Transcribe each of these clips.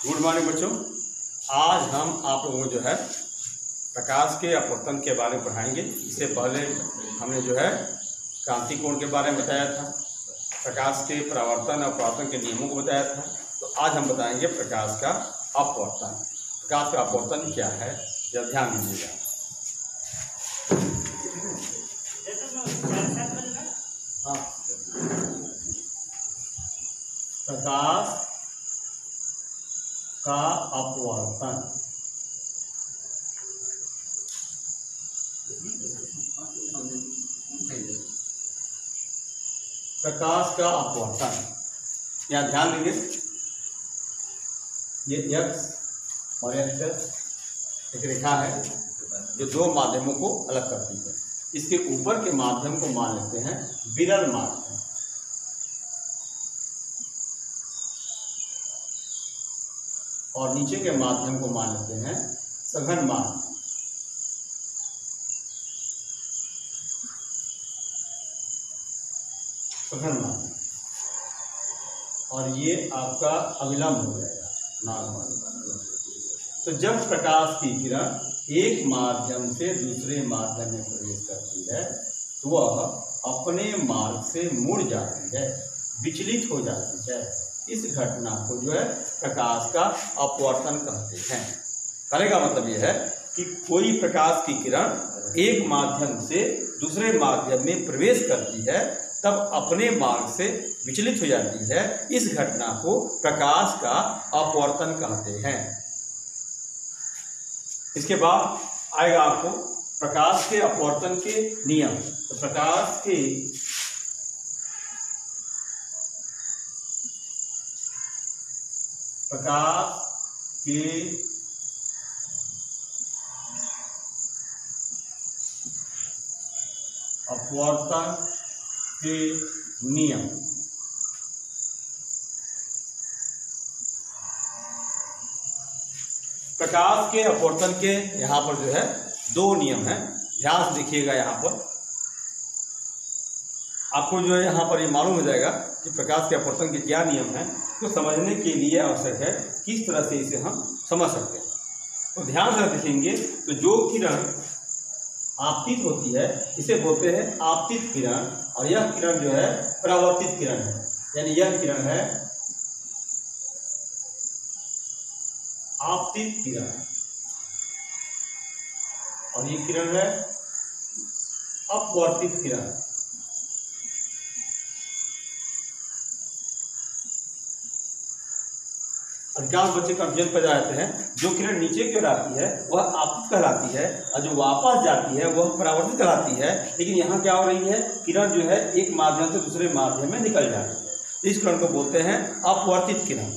Good morning बच्चों। आज हम आप लोगों को जो है प्रकाश के अपवर्तन के बारे में पढ़ाएंगे। इससे पहले हमने जो है क्रांति कोण के बारे में बताया था, प्रकाश के परावर्तन और परावर्तन के नियमों को बताया था। तो आज हम बताएंगे प्रकाश का अपवर्तन। प्रकाश का अपवर्तन क्या है, जरा ध्यान दीजिएगा। हाँ, प्रकाश का अपवर्तन। प्रकाश का अपवर्तन, यहाँ ध्यान देंगे, ये x और x एक रेखा है जो दो माध्यमों को अलग करती है। इसके ऊपर के माध्यम को मान लेते हैं विरल माध्यम, और नीचे के माध्यम को मान लेते हैं सघन माध्यम। सघन माध्यम, और ये आपका अविलंब हो जाएगा, नॉर्मल। तो जब प्रकाश की किरण एक माध्यम से दूसरे माध्यम में प्रवेश करती है तो वह अपने मार्ग से मुड़ जाती है, विचलित हो जाती है। इस घटना को जो है प्रकाश का अपवर्तन कहते हैं। कहने का मतलब यह है कि कोई प्रकाश की किरण एक माध्यम से दूसरे माध्यम में प्रवेश करती है तब अपने मार्ग से विचलित हो जाती है। इस घटना को प्रकाश का अपवर्तन कहते हैं। इसके बाद आएगा आपको प्रकाश के अपवर्तन के नियम। तो प्रकाश के अपवर्तन के नियम। प्रकाश के अपवर्तन के यहाँ पर जो है दो नियम हैं, ध्यान से देखिएगा। यहाँ पर आपको जो है यहाँ पर ये मालूम हो जाएगा कि प्रकाश के अपवर्तन के क्या नियम हैं। तो समझने के लिए आवश्यक है किस तरह से इसे हम समझ सकते हैं। तो ध्यान से देखेंगे तो जो किरण आपतित होती है इसे बोलते हैं आपतित किरण, और यह किरण जो है परावर्तित किरण है। यानी यह किरण है आपतित किरण और ये किरण है अपवर्तित किरण। अधिकांश बच्चे कंफ्यूजन पैदा जाते हैं। जो किरण नीचे की ओर आती है वह आपतित कहलाती है, और जो वापस जाती है वह परावर्तित कहलाती है। लेकिन यहाँ क्या हो रही है, किरण जो है एक माध्यम से दूसरे माध्यम में निकल जाती है। इस किरण को बोलते हैं अपवर्तित किरण।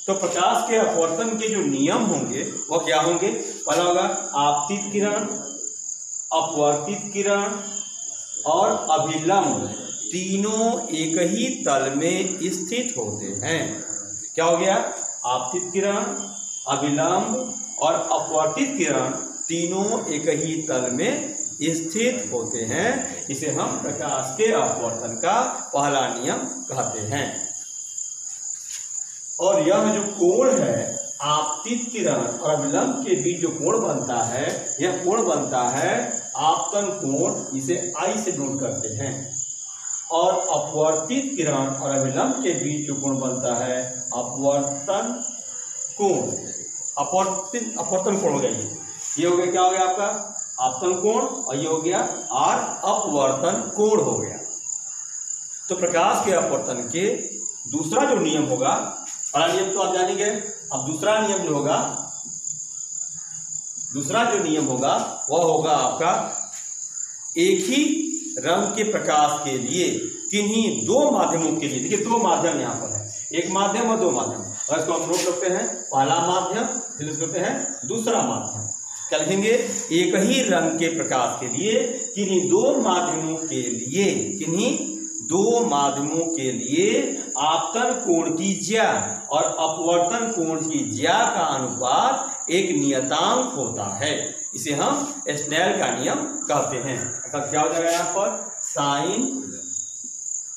तो प्रकाश के अपवर्तन के जो नियम होंगे वह क्या होंगे? पहला होगा आपतित किरण, अपवर्तित किरण और अभिलंब, तीनों एक ही तल में स्थित होते हैं। क्या हो गया? आपतित किरण, अभिलंब और अपवर्तित किरण तीनों एक ही तल में स्थित होते हैं। इसे हम प्रकाश के अपवर्तन का पहला नियम कहते हैं। और यह जो कोण है आपतित किरण और अभिलंब के बीच जो कोण बनता है, यह कोण बनता है आपतन कोण। इसे I से नोट करते हैं। और अपवर्तित किरण और अभिलंब के बीच जो कोण बनता है अपवर्तन कोण। अपवर्तन कोण हो गया। ये हो गया, क्या हो गया आपका? आपतन कोण, और ये हो गया और अपवर्तन कोण हो गया। तो प्रकाश के अपवर्तन के दूसरा जो नियम होगा, पहला नियम तो आप जानेंगे। अब दूसरा नियम जो होगा, दूसरा जो नियम होगा वह होगा आपका एक ही रंग के प्रकाश के लिए किन्हीं दो माध्यमों के लिए। देखिए दो माध्यम यहाँ पर है, एक माध्यम और दो माध्यम। और इसको हम नोट करते हैं पहला माध्यम, फिर इसको कहते हैं दूसरा माध्यम। क्या लिखेंगे? एक ही रंग के प्रकाश के लिए किन्हीं दो माध्यमों के लिए, किन्हीं दो माध्यमों के लिए आपतन कोण की ज्या और अपवर्तन कोण की ज्या का अनुपात एक नियतांक होता है। इसे हम स्नेल का नियम कहते हैं। अर्थात क्या हो जाएगा यहाँ पर?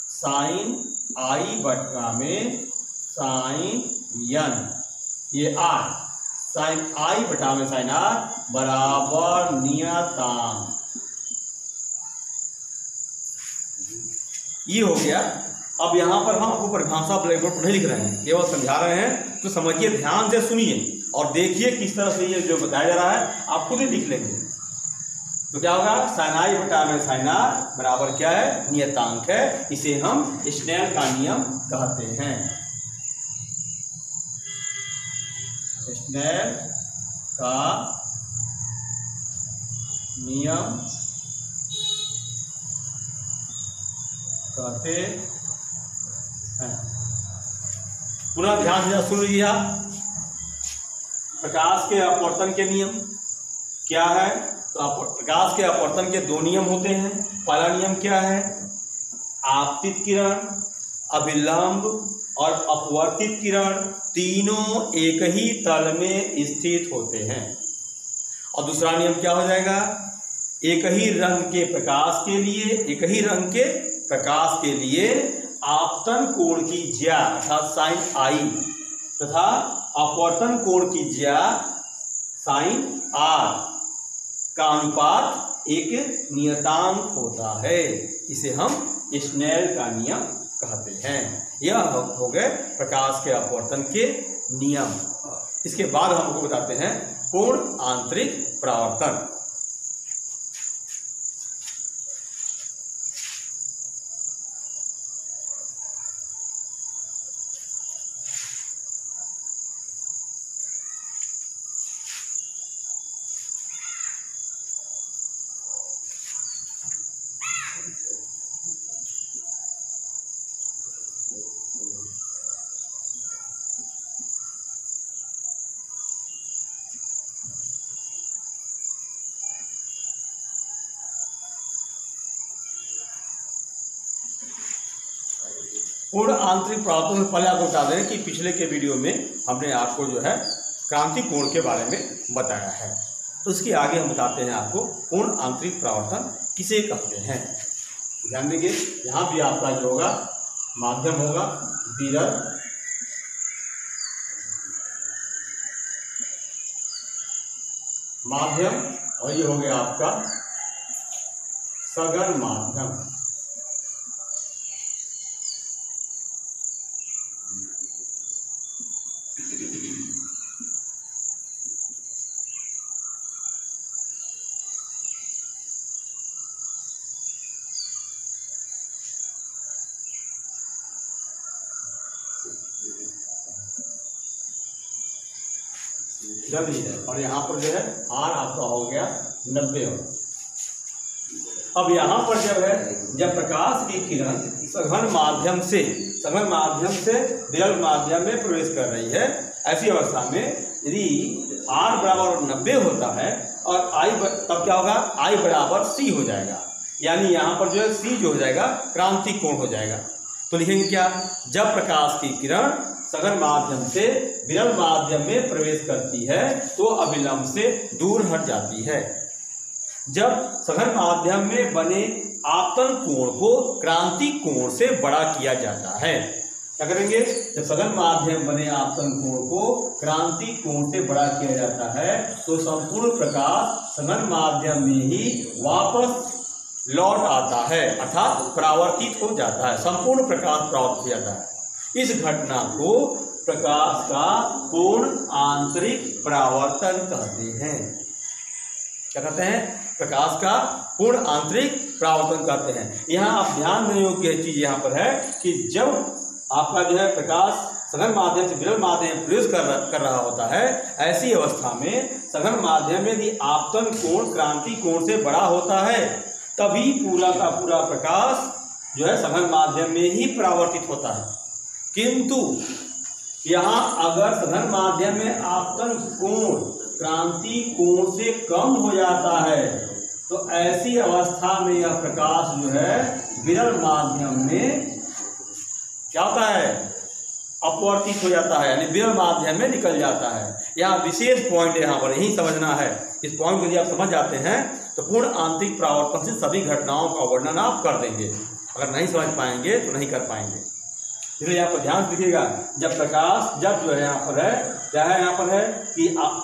साइन आई बटा में साइन यन ये आर साइन आई बटा में साइन आर बराबर नियतांक। ये हो गया। अब यहाँ पर हम आपको परिभाषा ब्लैक बोर्ड पर नहीं लिख रहे हैं, केवल समझा रहे हैं, तो समझिए, ध्यान से सुनिए और देखिए किस तरह से ये जो बताया जा रहा है आप खुद ही लिख लेंगे। तो क्या होगा, साइन आई बटा में साइन आर बराबर क्या है, नियतांक है। इसे हम स्नेल का नियम कहते हैं। स्नेल का नियम कहते हैं। पुनः ध्यान से सुन लीजिए आप। प्रकाश के अपवर्तन के नियम क्या है, तो प्रकाश के अपवर्तन के दो नियम होते हैं। पहला नियम क्या है, आपतित किरण, अभिलंब और अपवर्तित किरण तीनों एक ही तल में स्थित होते हैं। और दूसरा नियम क्या हो जाएगा, एक ही रंग के प्रकाश के लिए, एक ही रंग के प्रकाश के लिए आपतन कोण की ज्या अर्थात साइन आई तथा अपवर्तन कोण की ज्या साइन आर का अनुपात एक नियतांक होता है। इसे हम स्नेल का नियम कहते हैं। यह हो गए प्रकाश के अपवर्तन के नियम। इसके बाद हमको बताते हैं पूर्ण आंतरिक परावर्तन। पूर्ण आंतरिक परावर्तन में पहले आपको बता दें कि पिछले के वीडियो में हमने आपको जो है क्रांतिक कोण के बारे में बताया है। तो इसके आगे हम बताते हैं आपको पूर्ण आंतरिक परावर्तन किसे कहते हैं। ध्यान देंगे, यहाँ भी आपका जो होगा माध्यम होगा विरल माध्यम और ये हो गया आपका सघन माध्यम। जल्दी है और यहाँ पर जो है आर आपका हो गया 90। अब यहाँ पर जब है जब प्रकाश की किरण सघन माध्यम से विरल माध्यम में प्रवेश कर रही है, ऐसी अवस्था में यदि आर बराबर 90 होता है और आई तब क्या होगा, आई बराबर सी हो जाएगा। यानी यहाँ पर जो है सी जो हो जाएगा क्रांतिक कोण हो जाएगा। तो लिखेंगे क्या, जब प्रकाश की किरण सघन माध्यम से विरल माध्यम में प्रवेश करती है तो अभिलंब से दूर हट जाती है। जब सघन माध्यम में बने आपतन कोण को क्रांतिक कोण से बड़ा किया जाता है। क्या करेंगे, जब सघन माध्यम बने आपतन कोण को क्रांतिक कोण से बड़ा किया जाता है तो संपूर्ण प्रकाश सघन माध्यम में ही वापस लौट आता है अर्थात परावर्तित हो जाता है। संपूर्ण प्रकाश परावर्तित हो जाता है। इस घटना को प्रकाश का पूर्ण आंतरिक परावर्तन कहते हैं। क्या कहते हैं, प्रकाश का पूर्ण आंतरिक परावर्तन कहते हैं। यहाँ आप ध्यान देने योग्य चीज यहाँ पर है कि जब आपका जो है प्रकाश सघन माध्यम से विरल माध्यम में प्रवेश कर रहा होता है, ऐसी अवस्था में सघन माध्यम में यदि आपतन कोण क्रांति कोण से बड़ा होता है तभी पूरा का पूरा प्रकाश जो है सघन माध्यम में ही परावर्तित होता है। किंतु यहाँ अगर सघन माध्यम में आपतन कोण क्रांति कोण से कम हो जाता है तो ऐसी अवस्था में यह प्रकाश जो है विरल माध्यम में क्या होता है, अपवर्तित हो जाता है, यानी विरल माध्यम में निकल जाता है। यहाँ विशेष पॉइंट यहाँ पर यही समझना है। इस पॉइंट को यदि आप समझ जाते हैं तो पूर्ण आंतरिक परावर्तन से सभी घटनाओं का वर्णन आप कर देंगे। अगर नहीं समझ पाएंगे तो नहीं कर पाएंगे। इसलिए यहाँ पर ध्यान दीजिएगा, जब प्रकाश जब जो है यहाँ पर है क्या है, यहाँ पर है कि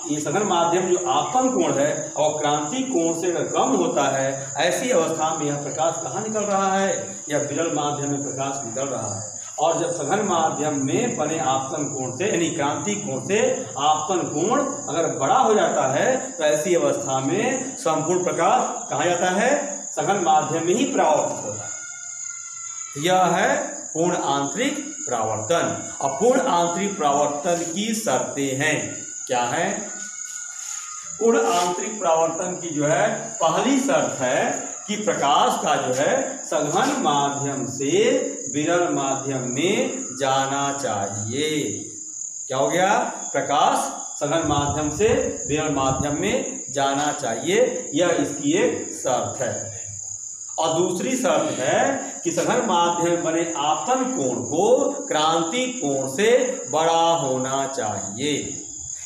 ये सघन माध्यम जो आपतन कोण है और क्रांति कोण से अगर कम होता है, ऐसी अवस्था में यह प्रकाश कहाँ निकल रहा है, यह विरल माध्यम में प्रकाश निकल रहा है। और जब सघन माध्यम में बने आपतन कोण से यानी क्रांति कोण से आपतन कोण अगर बड़ा हो जाता है, तो ऐसी अवस्था में संपूर्ण प्रकाश कहाँ जाता है, सघन माध्यम में ही परावर्तित होता है। यह है पूर्ण आंतरिक परावर्तन। और पूर्ण आंतरिक परावर्तन की शर्तें हैं, क्या है? पूर्ण आंतरिक परावर्तन की जो है पहली शर्त है कि प्रकाश का जो है सघन माध्यम से विरल माध्यम में जाना चाहिए। क्या हो गया? प्रकाश सघन माध्यम से विरल माध्यम में जाना चाहिए, यह इसकी एक शर्त है। और दूसरी शर्त है कि सघन माध्यम में बने आपतन कोण को क्रांति कोण से बड़ा होना चाहिए।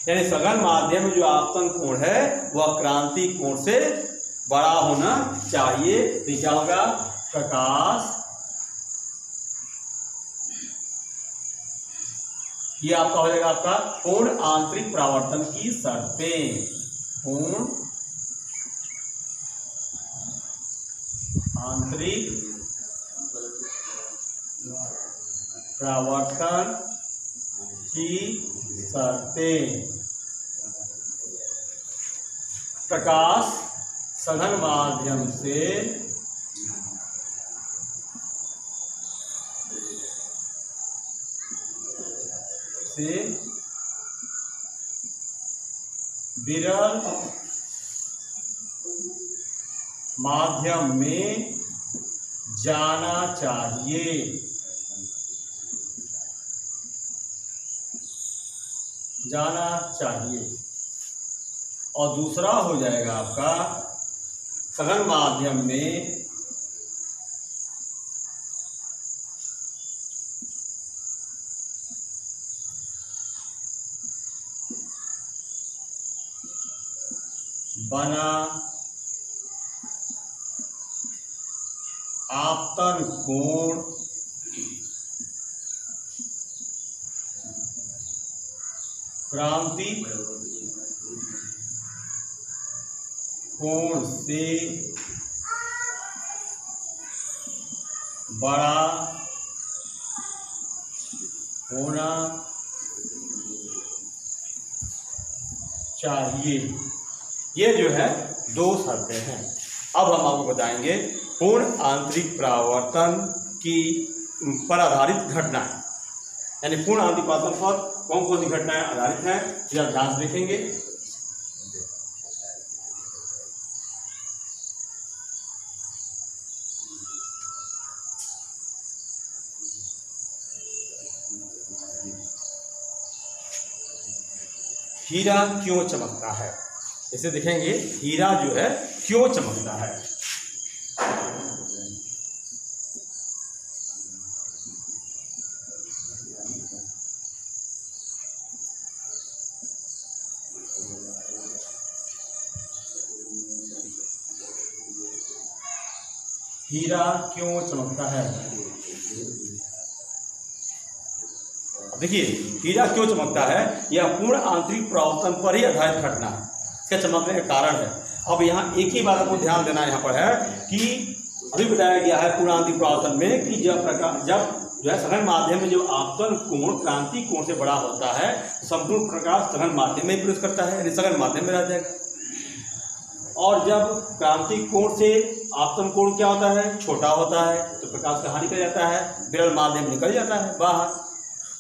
यानी सघन माध्यम में जो आपतन कोण है वह क्रांति कोण से बड़ा होना चाहिए। तो क्या होगा? प्रकाश, ये आपका हो जाएगा आपका पूर्ण आंतरिक परावर्तन की शर्तें। पूर्ण आंतरिक परावर्तन की शर्तें। प्रकाश सघन माध्यम से विरल माध्यम में जाना चाहिए। जाना चाहिए। और दूसरा हो जाएगा आपका सघन माध्यम में बना आपतन कोण क्रांति कोण से बड़ा होना चाहिए। ये जो है दो शर्तें हैं। अब हम आपको बताएंगे पूर्ण आंतरिक परावर्तन की पर आधारित घटनाएं, यानी पूर्ण आंतरिक परावर्तन पर कौन कौन सी घटनाएं आधारित हैं, फिर आप ध्यान से देखेंगे। हीरा क्यों चमकता है, इसे देखेंगे हीरा जो है क्यों चमकता है। हीरा क्यों चमकता है? देखिए हीरा क्यों चमकता है, यह पूर्ण आंतरिक परावर्तन पर ही आधारित घटना है। इसका चमकने का कारण है। अब यहाँ एक ही बात आपको ध्यान देना यहाँ पर है कि अभी बताया गया है पूर्ण आंतरिक परावर्तन में कि जब जो है सघन माध्यम में जो आपतन कोण क्रांति कोण से बड़ा होता है, संपूर्ण प्रकाश सघन माध्यम में प्रवेश करता है, यानी सघन माध्यम में रह जाएगा। और जब क्रांति कोण से आपतन कोण क्या होता है, छोटा होता है, तो प्रकाश कहाँ निकल जाता है, विरल माध्यम निकल जाता है बाहर।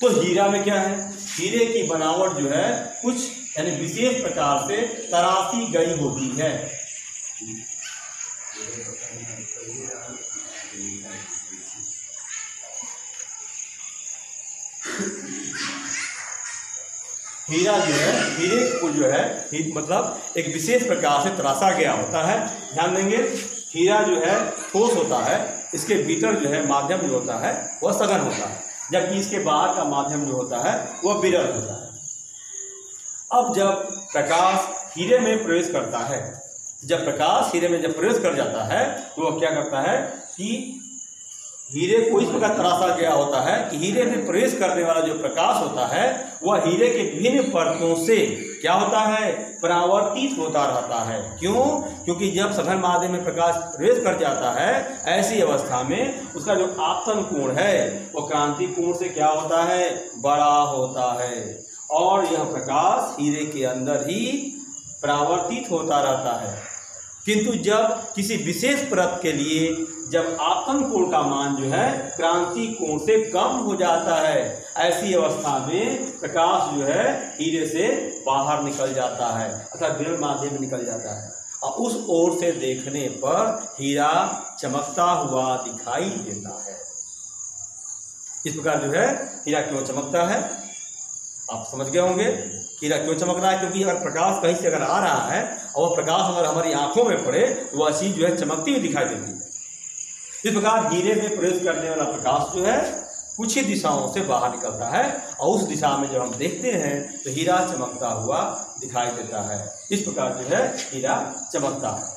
तो हीरा में क्या है, हीरे की बनावट जो है कुछ यानी विशेष प्रकार से तराशी गई होती है। हीरा जो है, हीरे को जो है मतलब एक विशेष प्रकार से तराशा गया होता है। ध्यान देंगे, हीरा जो है ठोस होता है, इसके भीतर जो है माध्यम जो होता है वह सघन होता है, जबकि इसके बाहर का माध्यम जो होता है वह विरल होता है। अब जब प्रकाश हीरे में प्रवेश करता है, जब प्रकाश हीरे में जब प्रवेश कर जाता है तो वह क्या करता है कि हीरे को इस प्रकार तराशा गया होता है कि हीरे में प्रवेश करने वाला जो प्रकाश होता है वह हीरे के विभिन्न परतों से क्या होता है, परावर्तित होता रहता है। क्यों? क्योंकि जब सघन माध्यम में प्रकाश प्रवेश कर जाता है, ऐसी अवस्था में उसका जो आपतन कोण है वो क्रांति कोण से क्या होता है, बड़ा होता है, और यह प्रकाश हीरे के अंदर ही परावर्तित होता रहता है। किंतु जब किसी विशेष परत के लिए जब आपतन कोण का मान जो है क्रांति कोण से कम हो जाता है, ऐसी अवस्था में प्रकाश जो है हीरे से बाहर निकल जाता है अर्थात विरल माध्यम में निकल जाता है, और उस ओर से देखने पर हीरा चमकता हुआ दिखाई देता है। इस प्रकार जो है हीरा क्यों चमकता है आप समझ गए होंगे। हीरा क्यों चमक रहा है? क्योंकि अगर प्रकाश कहीं से अगर आ रहा है और वह प्रकाश अगर हमारी आंखों में पड़े तो वह चीज जो है चमकती हुई दिखाई देती है। इस प्रकार हीरे में प्रवेश करने वाला प्रकाश जो है कुछ ही दिशाओं से बाहर निकलता है, और उस दिशा में जब हम देखते हैं तो हीरा चमकता हुआ दिखाई देता है। इस प्रकार जो है हीरा चमकता है।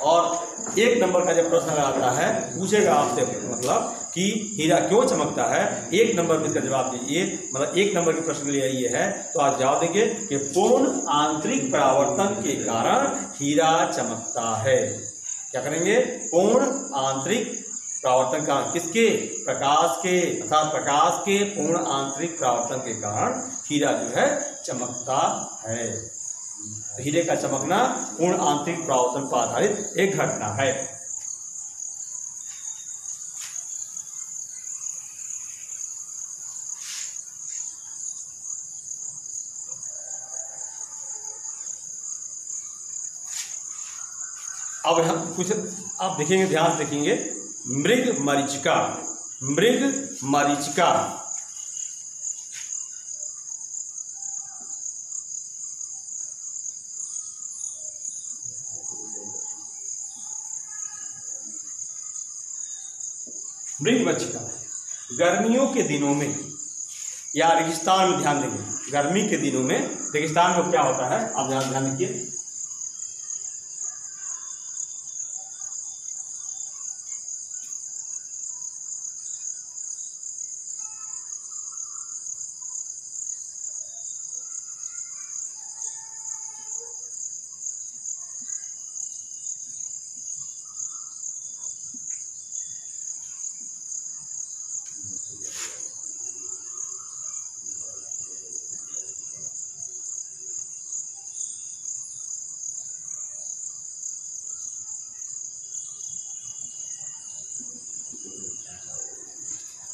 और एक नंबर का जब प्रश्न आता है पूछेगा आपसे मतलब कि हीरा क्यों चमकता है, एक नंबर में इसका जवाब दीजिए, मतलब एक नंबर के प्रश्न के लिए ये है तो आप जवाब देंगे कि पूर्ण आंतरिक परावर्तन के कारण हीरा चमकता है। क्या करेंगे? पूर्ण आंतरिक परावर्तन का, किसके? प्रकाश के, अर्थात प्रकाश के पूर्ण आंतरिक परावर्तन के कारण हीरा जो है चमकता है। हीरे का चमकना पूर्ण आंतरिक परावर्तन पर आधारित एक घटना है। अब हम कुछ आप देखेंगे, ध्यान देखेंगे, मृग मरीचिका, मृग मरीचिका मृग मरीचिका गर्मियों के दिनों में या रेगिस्तान में, ध्यान देंगे, गर्मी के दिनों में रेगिस्तान में क्या होता है आप ध्यान दीजिए,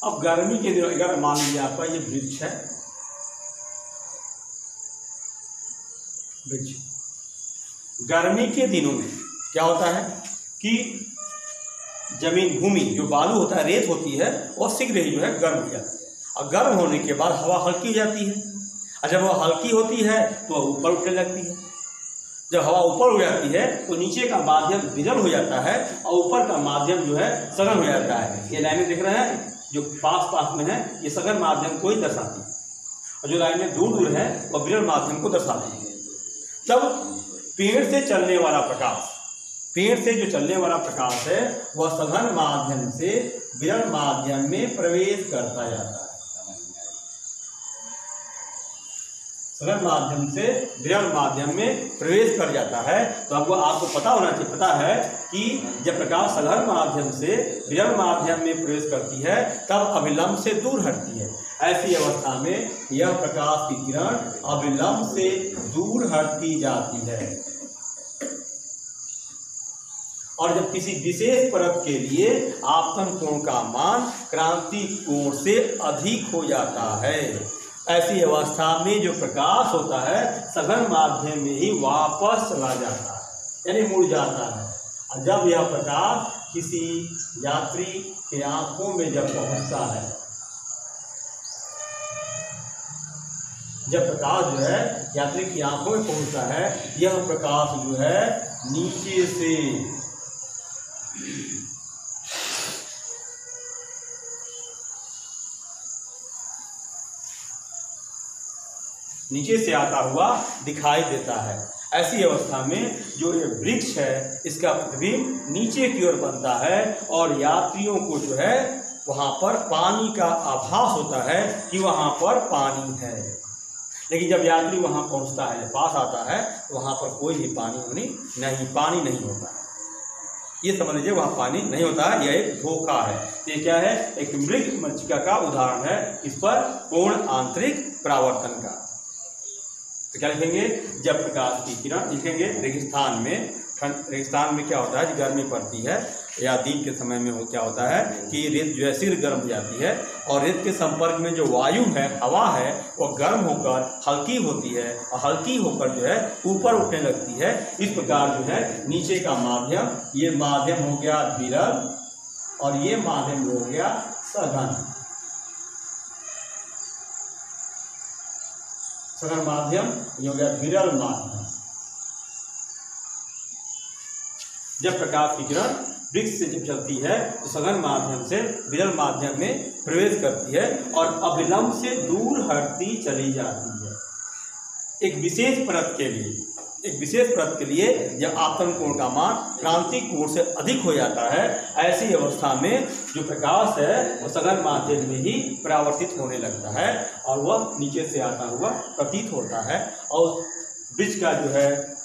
अब गर्मी के दिनों अगर मान लीजिए आपका ये वृक्ष है, वृक्ष गर्मी के दिनों में क्या होता है कि जमीन भूमि जो बालू होता है, रेत होती है, और शीघ्र ही जो है गर्म हो जाती है, और गर्म होने के बाद हवा हल्की हो जाती है, और जब वह हल्की होती है तो वह ऊपर उठने लगती है। जब हवा ऊपर हो जाती है तो नीचे का माध्यम विरल हो जाता है और ऊपर का माध्यम जो है सघन हो जाता है। ये लाइनें दिख रहे हैं जो पास में है, ये सघन माध्यम को ही दर्शाती है, और जो लाइनें दूर दूर है वह विरल माध्यम को दर्शाती है। तब पेड़ से चलने वाला प्रकाश, पेड़ से जो चलने वाला प्रकाश है वह सघन माध्यम से विरल माध्यम में प्रवेश करता जाता है, सघन माध्यम से विरल माध्यम में प्रवेश कर जाता है। तो आपको पता होना चाहिए, पता है कि जब प्रकाश सघन माध्यम से विरल माध्यम में प्रवेश करती है तब अविलंब से दूर हटती है। ऐसी अवस्था में यह प्रकाश की किरण अविलंब से दूर हटती जाती है, और जब किसी विशेष परत के लिए आपतन कोण का मान क्रांति कोण से अधिक हो जाता है, ऐसी अवस्था में जो प्रकाश होता है सघन माध्यम में ही वापस चला जाता है, यानी मुड़ जाता है। और जब यह प्रकाश किसी यात्री के आंखों में जब पहुंचता है, जब प्रकाश जो है यात्री की आंखों में पहुंचता है, यह प्रकाश जो है नीचे से आता हुआ दिखाई देता है। ऐसी अवस्था में जो ये वृक्ष है इसका प्रतिबिंब नीचे की ओर बनता है और यात्रियों को जो है वहाँ पर पानी का आभास होता है कि वहाँ पर पानी है। लेकिन जब यात्री वहाँ पहुँचता है, पास आता है, तो वहाँ पर कोई भी पानी नहीं होता है। ये समझ लीजिए वहाँ पानी नहीं होता है, यह एक धोखा है। ये क्या है? एक मृग मरीचिका का उदाहरण है इस पर पूर्ण आंतरिक परावर्तन का। तो क्या लिखेंगे? जब प्रकाश की किरण, लिखेंगे रेगिस्तान में क्या होता है? गर्मी पड़ती है या दिन के समय में क्या होता है कि रेत जो है शीघ्र गर्म हो जाती है और रेत के संपर्क में जो वायु है, हवा है, वो गर्म होकर हल्की होती है और हल्की होकर जो है ऊपर उठने लगती है। इस प्रकार जो है नीचे का माध्यम, ये माध्यम हो गया विरल और ये माध्यम हो गया सघन। सघन माध्यम ये हो गया विरल माध्यम। जब प्रकाश की किरण वृक्ष से जब चलती है तो सघन माध्यम से विरल माध्यम में प्रवेश करती है और अविलंब से दूर हटती चली जाती है। एक विशेष परत के लिए जब आपतन कोण का मान क्रांति कोण से अधिक हो जाता है, ऐसी अवस्था में जो प्रकाश है वो सघन माध्यम में ही परावर्तित होने लगता है और वह नीचे से आता हुआ प्रतीत होता है और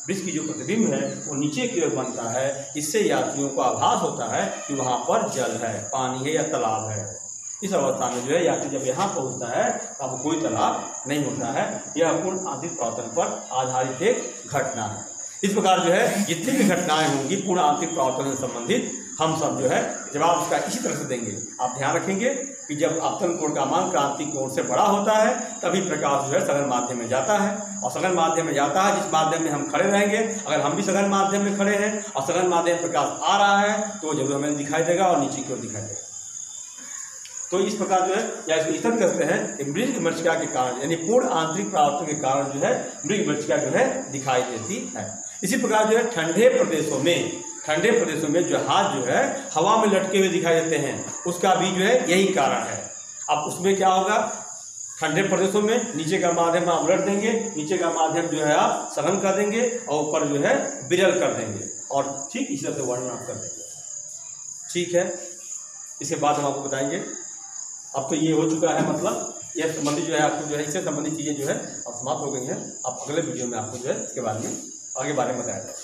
वृक्ष की जो प्रतिबिंब है वो नीचे की ओर बनता है। इससे यात्रियों को आभास होता है कि वहाँ पर जल है, पानी है या तालाब है। इस अवस्था में जो है यात्री जब यहाँ पहुँचता है तो अब कोई तालाब नहीं होता है। यह पूर्ण आंतरिक परावर्तन पर आधारित एक घटना है। इस प्रकार जो है जितनी भी घटनाएं होंगी पूर्ण आंतरिक परावर्तन से संबंधित, हम सब जो है जवाब उसका इसी तरह से देंगे। आप ध्यान रखेंगे कि जब आपतन कोण का मान क्रांति कोण से बड़ा होता है तभी प्रकाश जो है सघन माध्यम में जाता है और सघन माध्यम में जाता है जिस माध्यम में हम खड़े रहेंगे। अगर हम भी सघन माध्यम में खड़े हैं और सघन माध्यम में प्रकाश आ रहा है तो जरूर हमें दिखाई देगा और नीचे की ओर दिखाई देगा। तो इस प्रकार जो है या इसको इतर करते हैं कि मृग मरीचिका के कारण, यानी पूर्ण आंतरिक परावर्तन के कारण जो है मृग मरीचिका जो है दिखाई देती है। इसी प्रकार जो है ठंडे प्रदेशों में जहाज जो है हवा में लटके हुए दिखाई देते हैं, उसका भी जो है यही कारण है। अब उसमें क्या होगा? ठंडे प्रदेशों में नीचे का माध्यम आप उलट देंगे, नीचे का माध्यम जो है आप सघन कर देंगे और ऊपर जो है विरल कर देंगे और ठीक इसी तरह से वर्णन आप कर देंगे। ठीक है, इसके बाद हम आपको बताएंगे। अब तो ये हो चुका है, मतलब यह संबंधित जो है आपको जो है इससे संबंधित चीज़ें जो है अब समाप्त हो गई हैं। अब अगले वीडियो में आपको जो है इसके बारे में आगे बारे में बताया जाए।